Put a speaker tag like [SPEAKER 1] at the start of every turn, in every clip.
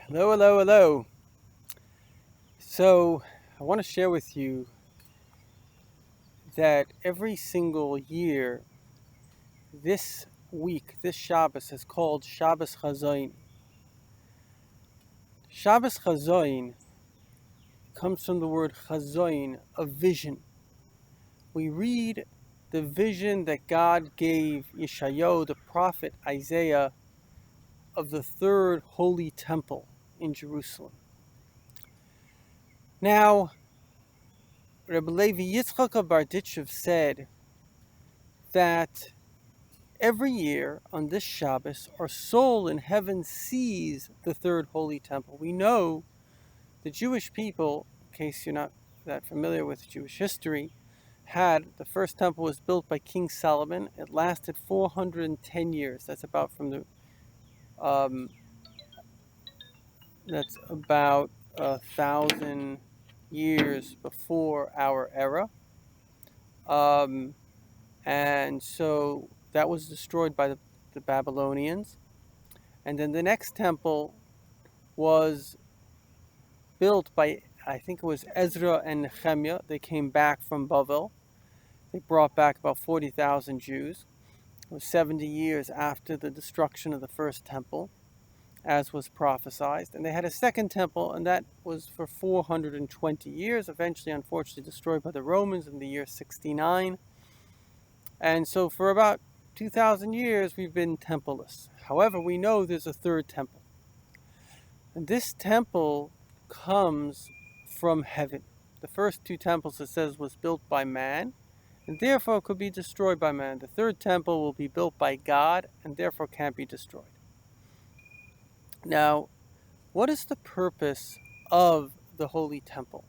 [SPEAKER 1] Hello, hello, hello. So, I want to share with you that every single year, this week, this Shabbos is called Shabbos Chazoin. Shabbos Chazoin comes from the word Chazoin, a vision. We read the vision that God gave Yeshayahu, the prophet Isaiah, of the third holy temple in Jerusalem. Now, Rebbe Levi Yitzchak of Barditchev said that every year on this Shabbos, our soul in heaven sees the third holy temple. We know the Jewish people, in case you're not that familiar with Jewish history, had the first temple was built by King Solomon. It lasted 410 years. That's about um, that's about 1,000 years before our era. Um, and so that was destroyed by the Babylonians. And then the next temple was built by, I think it was Ezra and Nehemiah. They came back from Bavel. They brought back about 40,000 Jews. It was 70 years after the destruction of the first temple, as was prophesied. And they had a second temple, and that was for 420 years, eventually, unfortunately, destroyed by the Romans in the year 69. And so for about 2,000 years, we've been templeless. However, we know there's a third temple. And this temple comes from heaven. The first two temples, it says, was built by man, and therefore could be destroyed by man. The third temple will be built by God, and therefore can't be destroyed. Now, what is the purpose of the Holy Temple?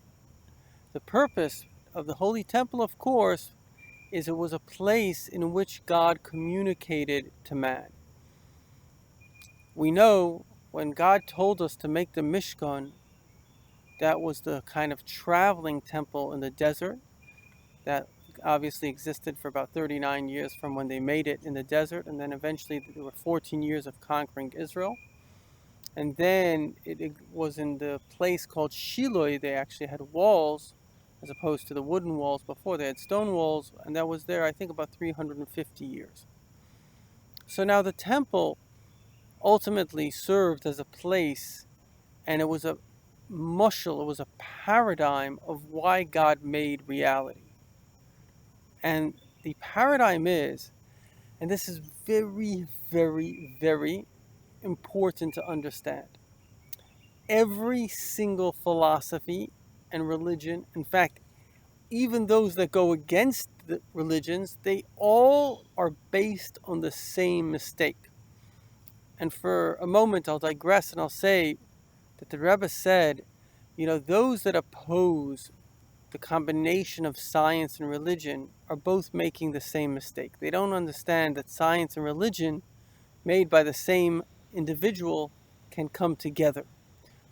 [SPEAKER 1] The purpose of the Holy Temple, of course, is it was a place in which God communicated to man. We know when God told us to make the Mishkan, that was the kind of traveling temple in the desert that obviously existed for about 39 years from when they made it in the desert, and then eventually there were 14 years of conquering Israel. And then it was in the place called Shiloh. They actually had walls as opposed to the wooden walls before. They had stone walls, and that was there, I think, about 350 years. So now the temple ultimately served as a place, and it was a mushal, it was a paradigm of why God made reality. And the paradigm is, and this is very, very, very important to understand, every single philosophy and religion, in fact, even those that go against the religions, they all are based on the same mistake. And for a moment, I'll digress and I'll say that the Rebbe said, those that oppose the combination of science and religion are both making the same mistake. They don't understand that science and religion, made by the same individual, can come together.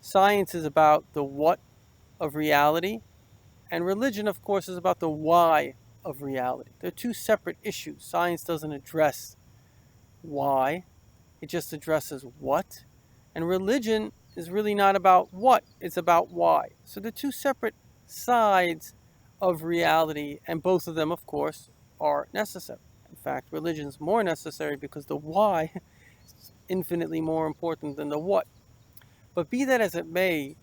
[SPEAKER 1] Science is about the what of reality, and religion, of course, is about the why of reality. They're two separate issues. Science doesn't address why, it just addresses what. And religion is really not about what, it's about why. So they're two separate sides of reality, and both of them, of course, are necessary. In fact, religion is more necessary because the why is infinitely more important than the what. But be that as it may,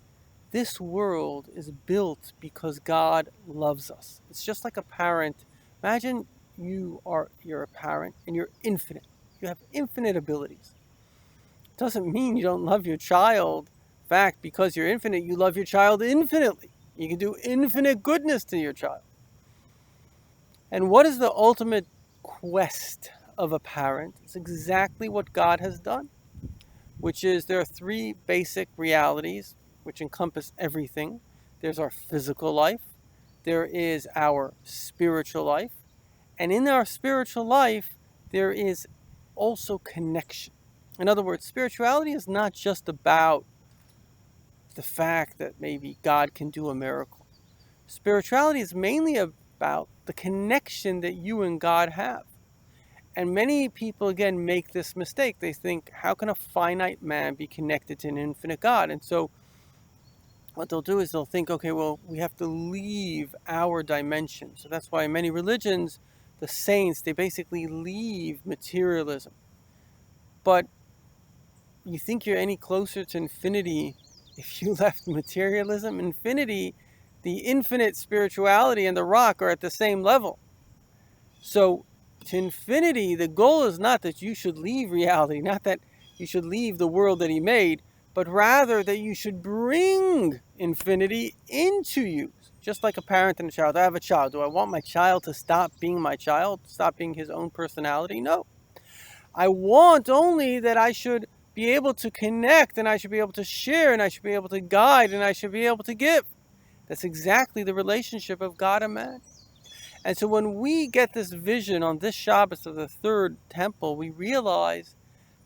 [SPEAKER 1] this world is built because God loves us. It's just like a parent. Imagine you're a parent and you're infinite. You have infinite abilities. It doesn't mean you don't love your child. In fact, because you're infinite, you love your child infinitely. You can do infinite goodness to your child. And what is the ultimate quest of a parent? It's exactly what God has done, which is there are three basic realities which encompass everything. There's our physical life, there is our spiritual life, and in our spiritual life, there is also connection. In other words, spirituality is not just about the fact that maybe God can do a miracle. Spirituality is mainly about the connection that you and God have. And many people, again, make this mistake. They think, how can a finite man be connected to an infinite God? And so what they'll do is they'll think, okay, well, we have to leave our dimension. So that's why in many religions, the saints, they basically leave materialism. But you think you're any closer to infinity if you left materialism? Infinity, the infinite spirituality and the rock are at the same level. So to infinity, the goal is not that you should leave reality, not that you should leave the world that he made, but rather that you should bring infinity into you. Just like a parent and a child. I have a child. Do I want my child to stop being my child, stop being his own personality? No. I want only that I should be able to connect, and I should be able to share, and I should be able to guide, and I should be able to give. That's exactly the relationship of God and man. And so when we get this vision on this Shabbos of the third temple, we realize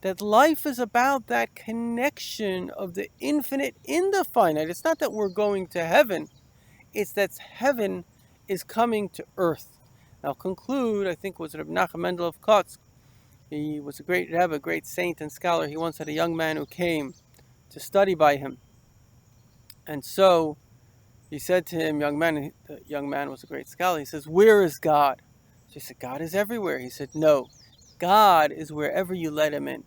[SPEAKER 1] that life is about that connection of the infinite in the finite. It's not that we're going to heaven. It's that heaven is coming to earth. And I'll conclude, I think it was Reb Nachum Mendel of Kotsk. He was a great Rebbe, a great saint and scholar. He once had a young man who came to study by him. And so he said to him, the young man was a great scholar, he says, where is God? So he said, God is everywhere. He said, no, God is wherever you let him in.